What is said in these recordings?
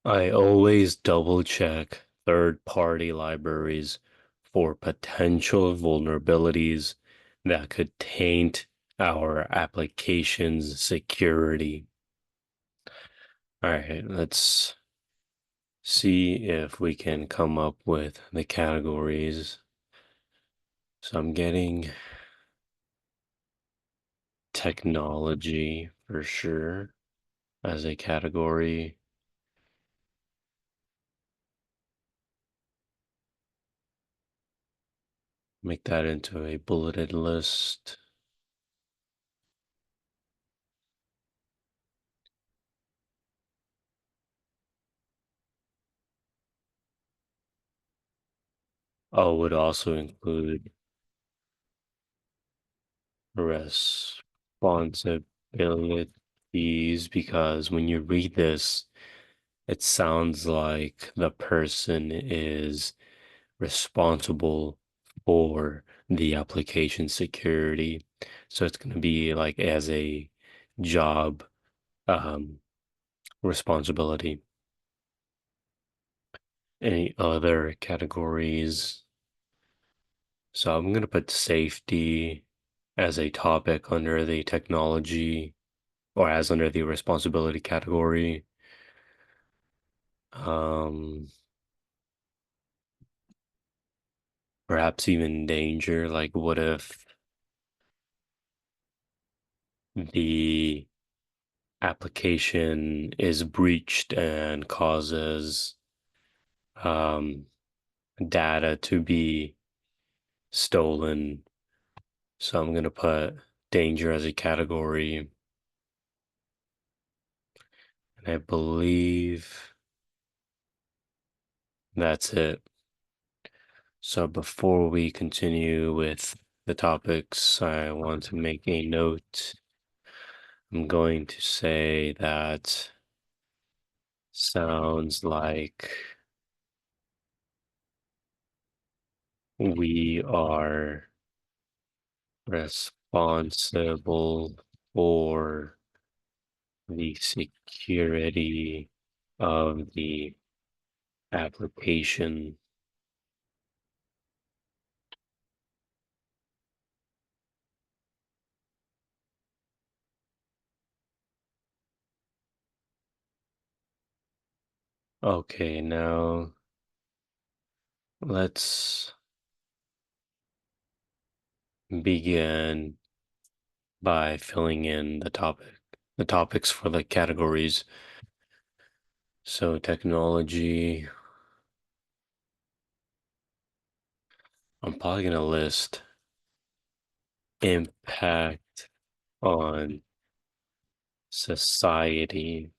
I always double check third-party libraries for potential vulnerabilities that could taint our application's security. All right, let's see if we can come up with the categories. So I'm getting technology for sure as a category. Make that into a bulleted list. Oh, would also include responsibilities because when you read this, it sounds like the person is responsible for the application security. So it's going to be like as a job um, responsibility. Any other categories? So I'm going to put safety as a topic under the technology or as under the responsibility category. Um, Perhaps even danger. Like, what if the application is breached and causes um, data to be stolen? So I'm gonna put danger as a category, and I believe that's it. So before we continue with the topics, I want to make a note. I'm going to say that sounds like we are responsible for the security of the application. Okay, now let's begin by filling in the topics for the categories. So technology, I'm probably gonna list impact on society.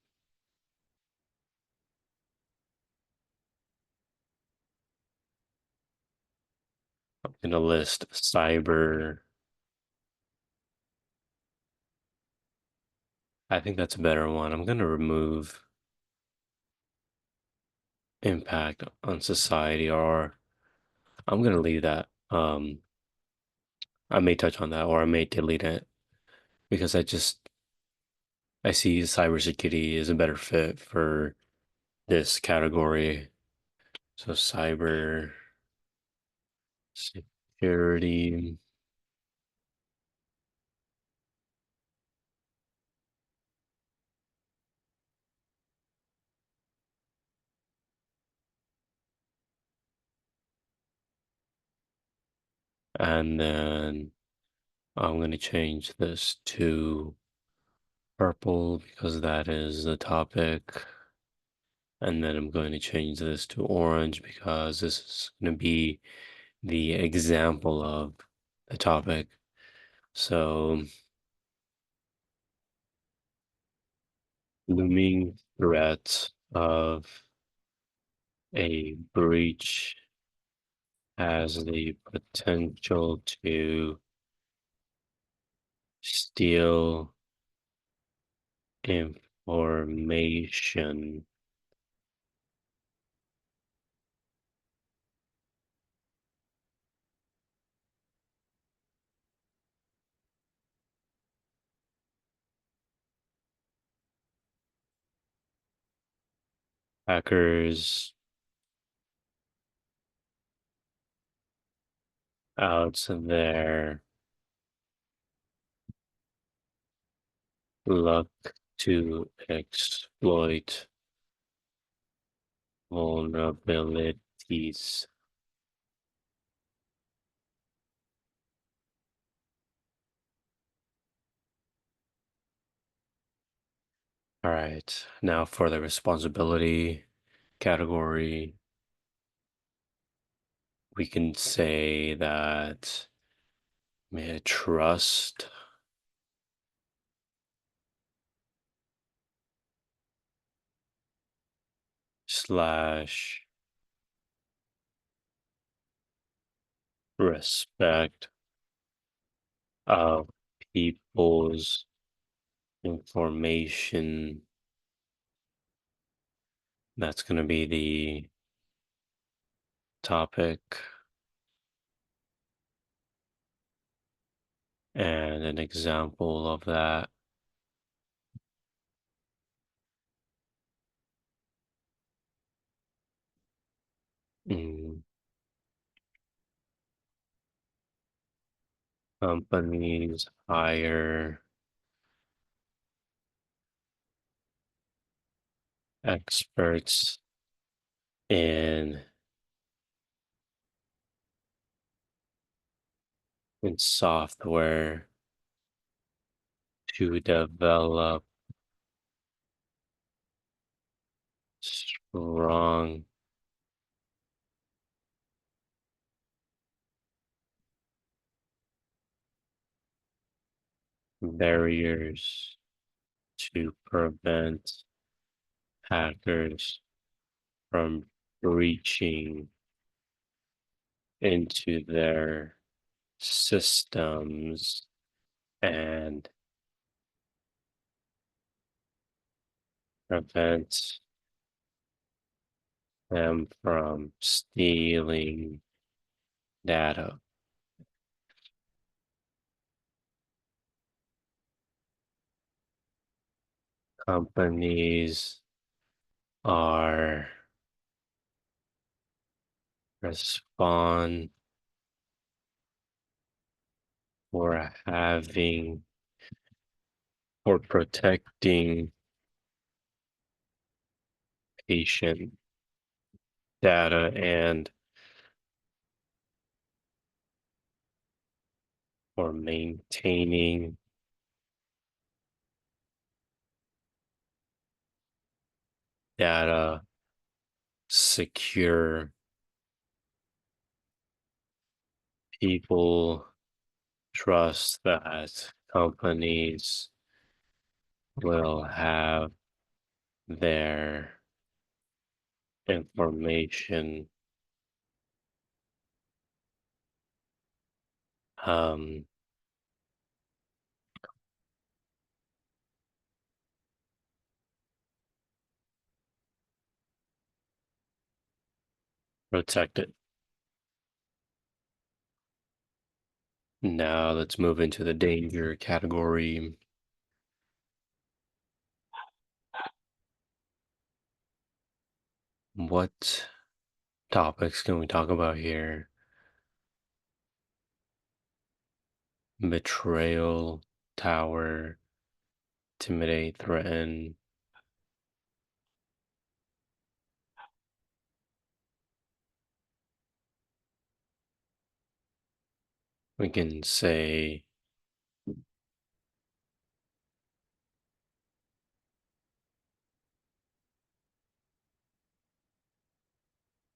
I'm gonna list cyber. I think that's a better one. I'm gonna remove impact on society, or I'm gonna leave that. I may touch on that, or I may delete it because I see cybersecurity is a better fit for this category. So cyber security, and then I'm going to change this to purple because that is the topic. And then I'm going to change this to orange because this is going to be the example of the topic. So looming threat of a breach has the potential to steal information. out there look to exploit vulnerabilities. All right, now for the responsibility category, we can say that trust slash respect of people's information. That's going to be the topic. And an example of that. Mm, companies hire experts in software to develop strong barriers to prevent hackers from breaching into their systems and prevent them from stealing data. Companies are respond for having or protecting patient data and or maintaining data secure. People trust that companies will have their information um, protected. Now let's move into the danger category. What topics can we talk about here? Betrayal, tower, intimidate, threaten. We can say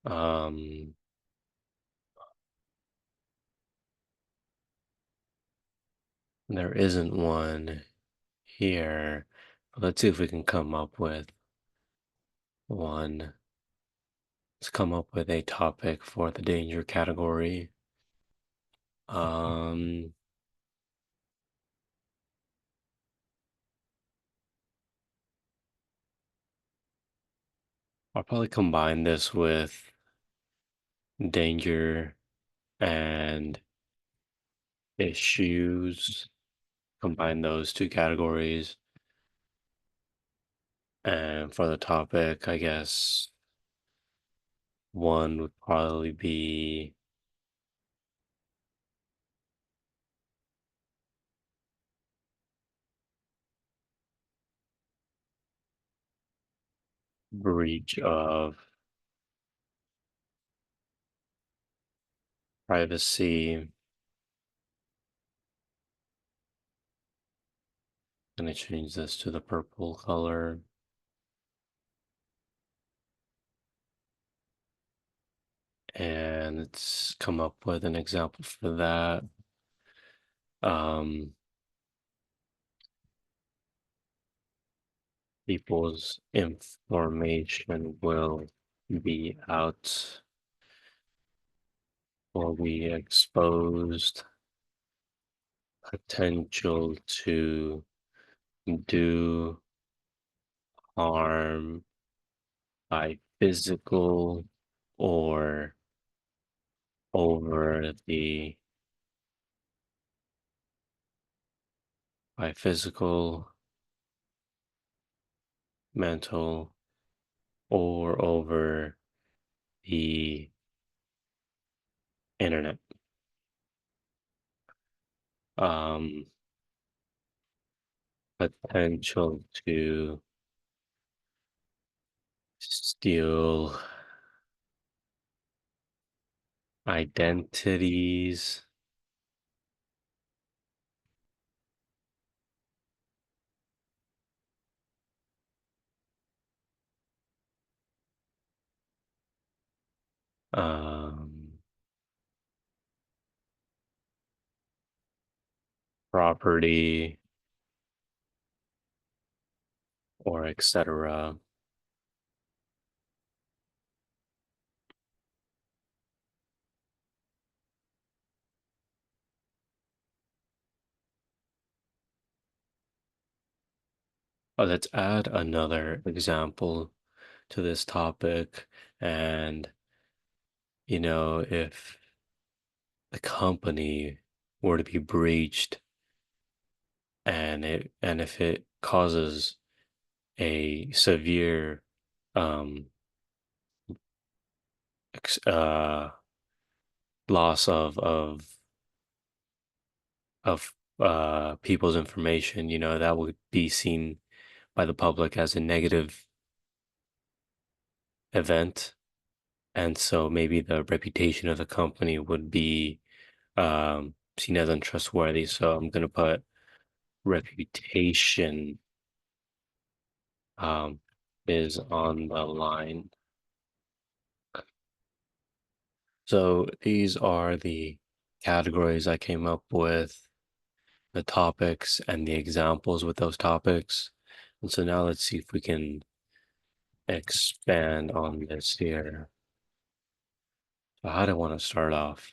um there isn't one here. Let's see if we can come up with one. Let's come up with a topic for the danger category. Um I'll probably combine this with danger and issues. Combine those two categories. And for the topic, I guess one would probably be breach of privacy. I'm going to change this to the purple color. And let's come up with an example for that. People's information will be out or be exposed, potential to do harm by physical or over the by physical, mental, or over the internet. Um, Potential to steal identities, um, property, or etc. Oh, let's add another example to this topic. And, if the company were to be breached and if it causes a severe um ex loss of people's information, that would be seen by the public as a negative event. And so maybe the reputation of the company would be seen as untrustworthy. So I'm gonna put reputation um is on the line. So these are the categories I came up with, the topics and the examples with those topics. And so now let's see if we can expand on this here. So how do I want to start off?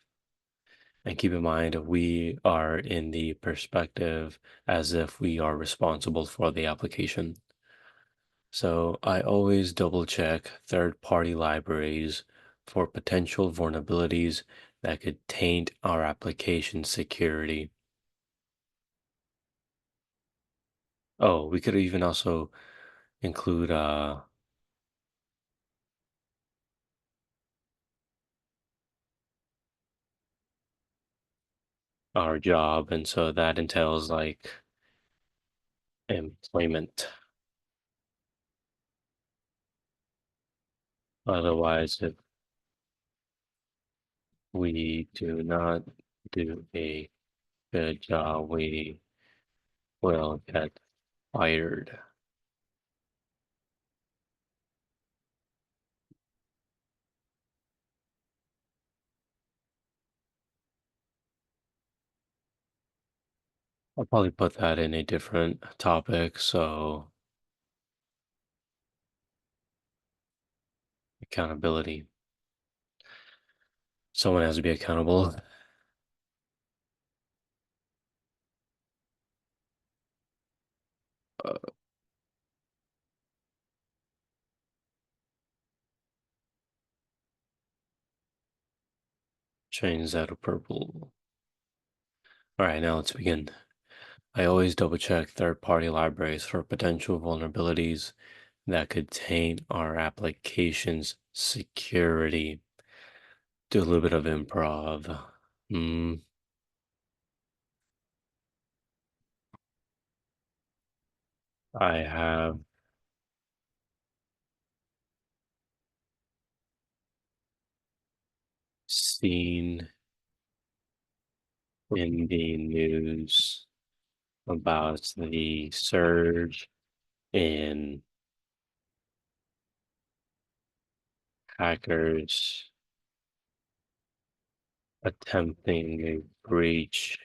And keep in mind, we are in the perspective as if we are responsible for the application. So I always double check third-party libraries for potential vulnerabilities that could taint our application security. Oh, we could even also include our job, and so that entails like employment. Otherwise, if we do not do a good job, we will get fired. I'll probably put that in a different topic, so accountability. Someone has to be accountable. Uh, Change that to purple. All right, now let's begin. I always double check third-party libraries for potential vulnerabilities that could taint our application's security. Do a little bit of improv. Hmm. I have seen in the news about the surge in hackers attempting to breach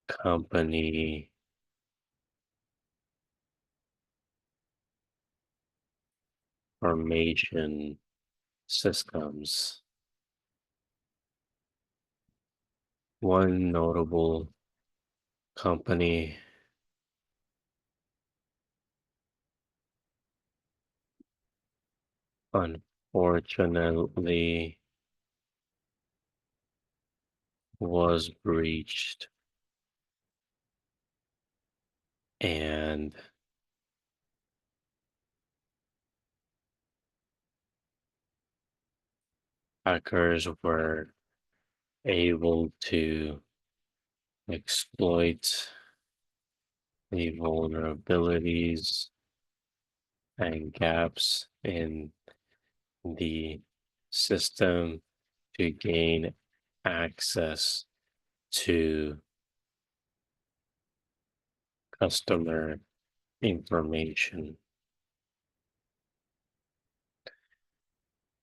company information systems. One notable company unfortunately was breached, and hackers were able to exploit the vulnerabilities and gaps in the system to gain access to customer information.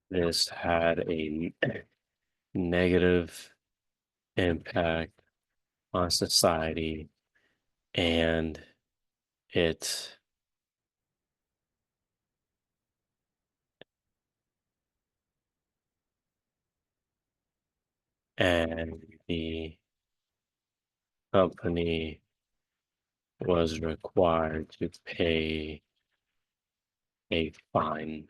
This had a negative impact on society, and it and the company was required to pay a fine.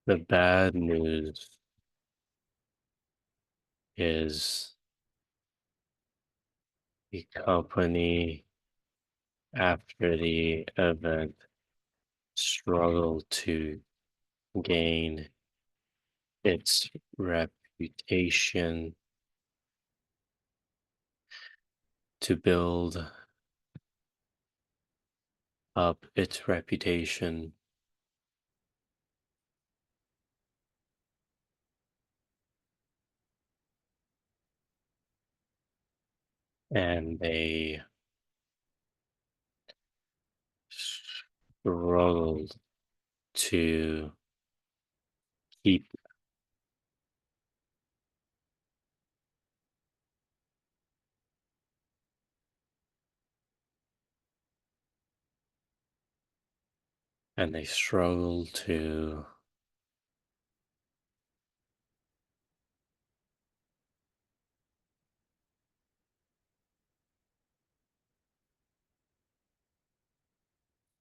The bad news is the company, after the event, struggled to gain its reputation, to build up its reputation, and they struggled to keep, and they struggled to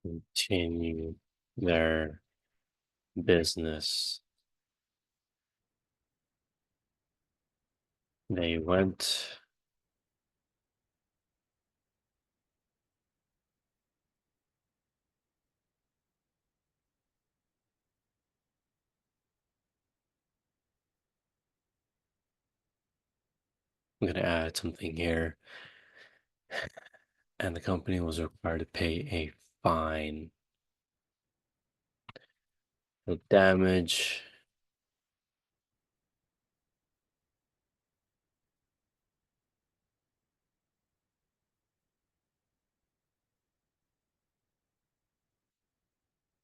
continue their business. They went I'm going to add something here. And the company was required to pay a fine. The damage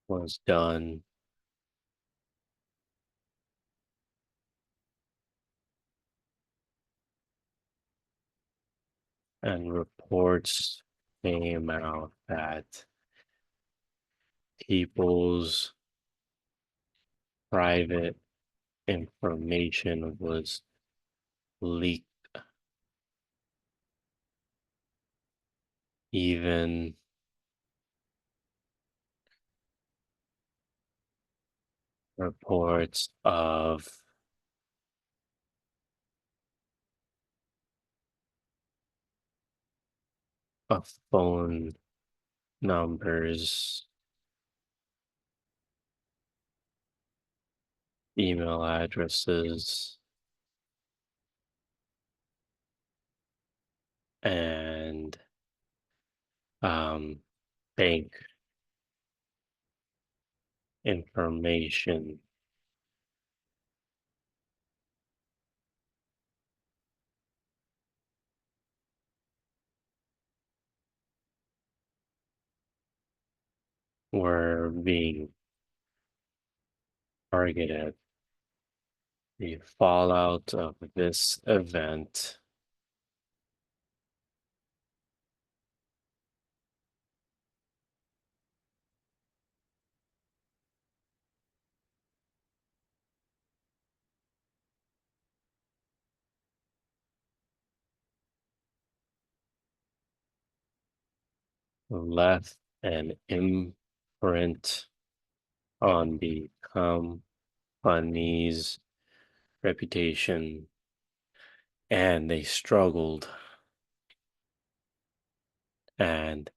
was done, and reports came out that people's private information was leaked. Even reports of of phone numbers, email addresses, and um, bank information were being targeted. The fallout of this event left an imprint on the company's reputation, and they struggled, and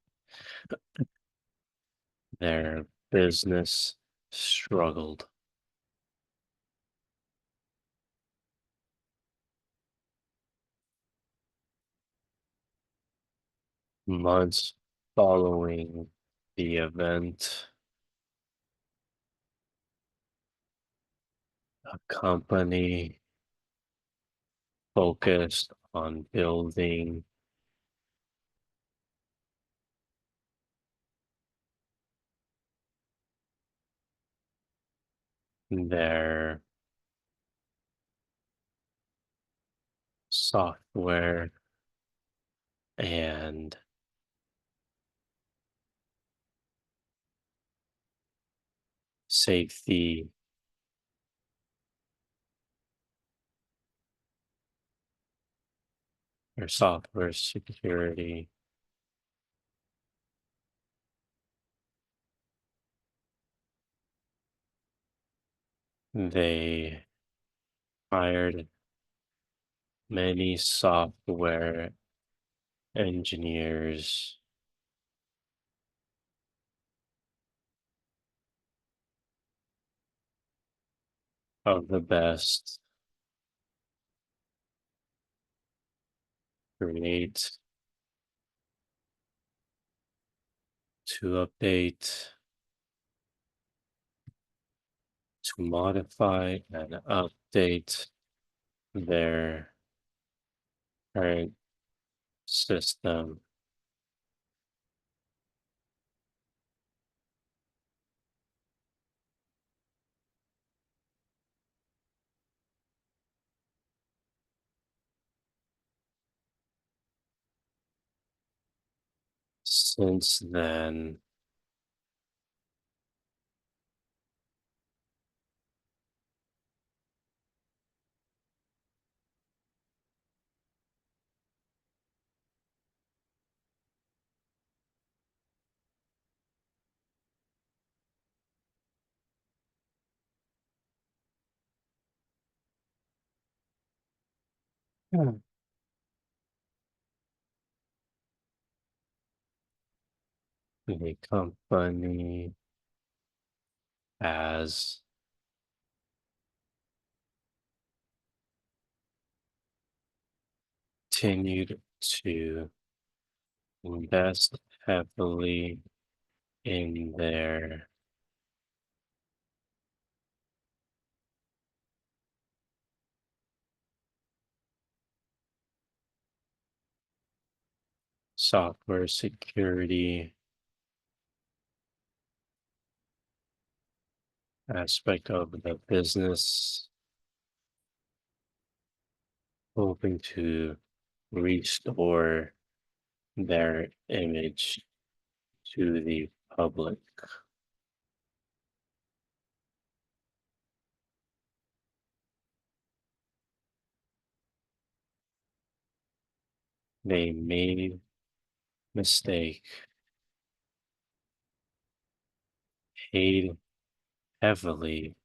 their business struggled. Months following the event, a company focused on building their software and safety, or software security. They hired many software engineers of the best, create, to update, to modify and update their current system. Since then, the company has continued to invest heavily in their software security aspect of the business, hoping to restore their image to the public. They made mistake, paid heavily,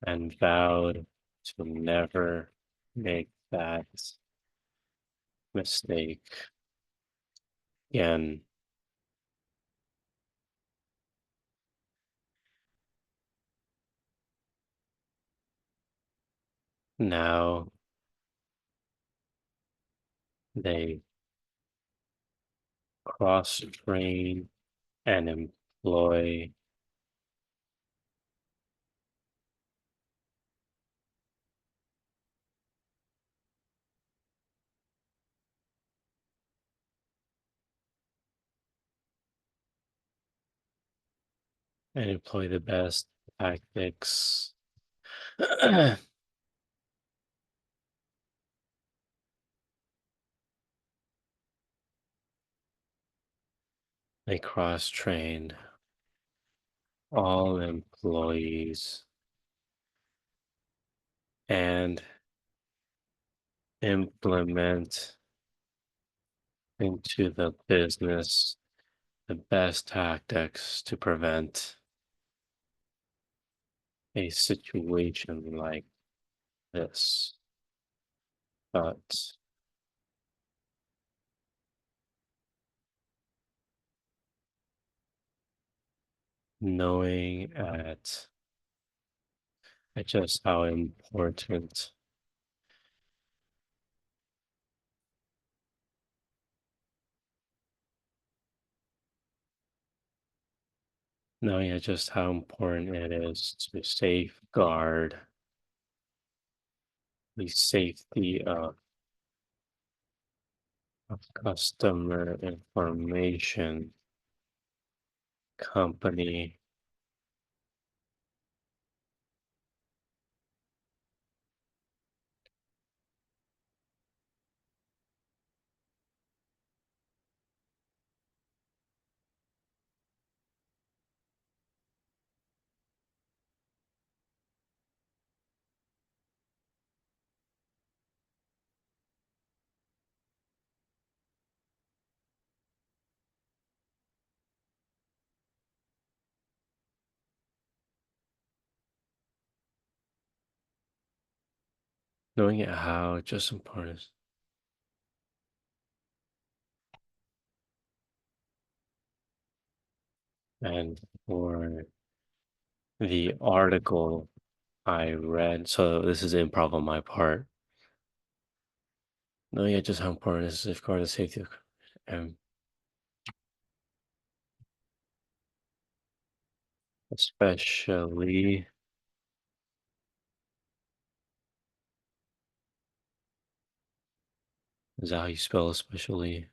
and vowed to never make that mistake. Again, now they cross-train and employ the best tactics. They cross-train all employees and implement into the business the best tactics to prevent a situation like this. But knowing at just how important knowing just how important it is to safeguard the safety of customer information, company knowing how just important and for the article I read, so this is improv on my part. Knowing just how important it is to safeguard the safety of and especially is that how you spell especially?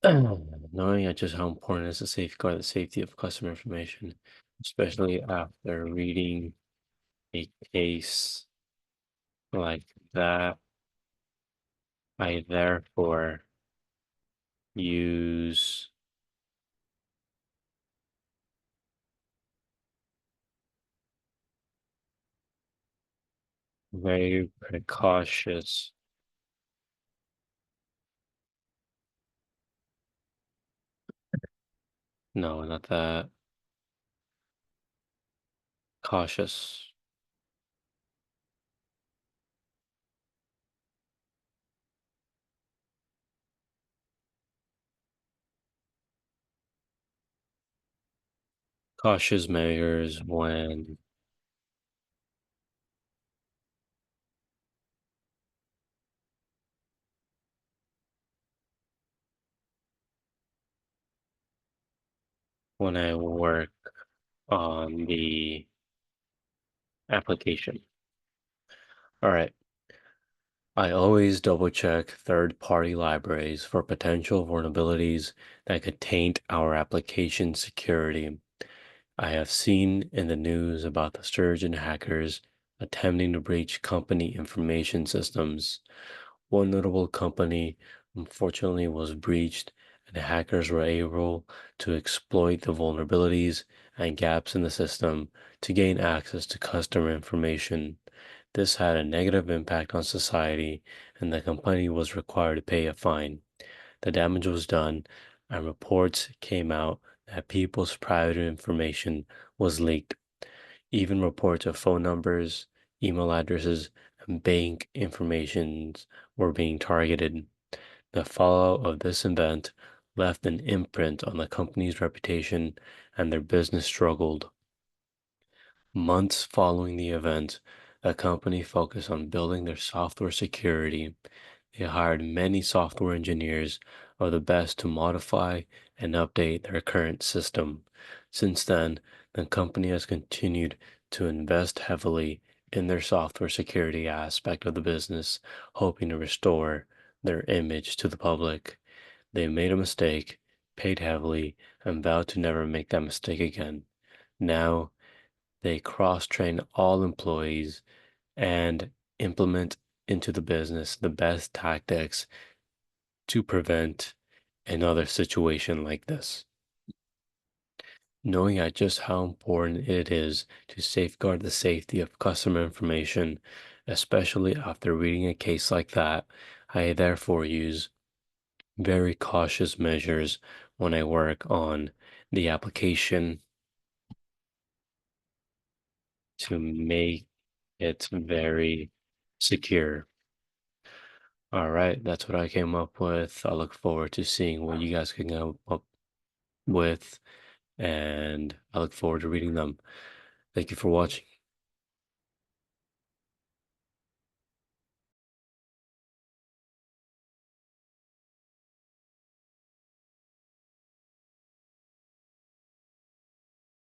Knowing just how important it is to safeguard the safety of customer information, especially after reading a case like that, I therefore use very precautious. No, not that. Cautious. Cautious measures when I work on the application. All right. I always double check third-party libraries for potential vulnerabilities that could taint our application security. I have seen in the news about the surge in hackers attempting to breach company information systems. One notable company unfortunately was breached, and the hackers were able to exploit the vulnerabilities and gaps in the system to gain access to customer information. This had a negative impact on society, and the company was required to pay a fine. The damage was done, and reports came out that people's private information was leaked. Even reports of phone numbers, email addresses, and bank informations were being targeted. The fallout of this event left an imprint on the company's reputation, and their business struggled. Months following the event, the company focused on building their software security. They hired many software engineers of the best to modify and update their current system. Since then, the company has continued to invest heavily in their software security aspect of the business, hoping to restore their image to the public. They made a mistake, paid heavily, and vowed to never make that mistake again. Now, they cross-train all employees and implement into the business the best tactics to prevent another situation like this. Knowing at just how important it is to safeguard the safety of customer information, especially after reading a case like that, I therefore use very cautious measures when I work on the application to make it very secure. All right, that's what I came up with. I look forward to seeing what you guys can come up with, and I look forward to reading them. Thank you for watching.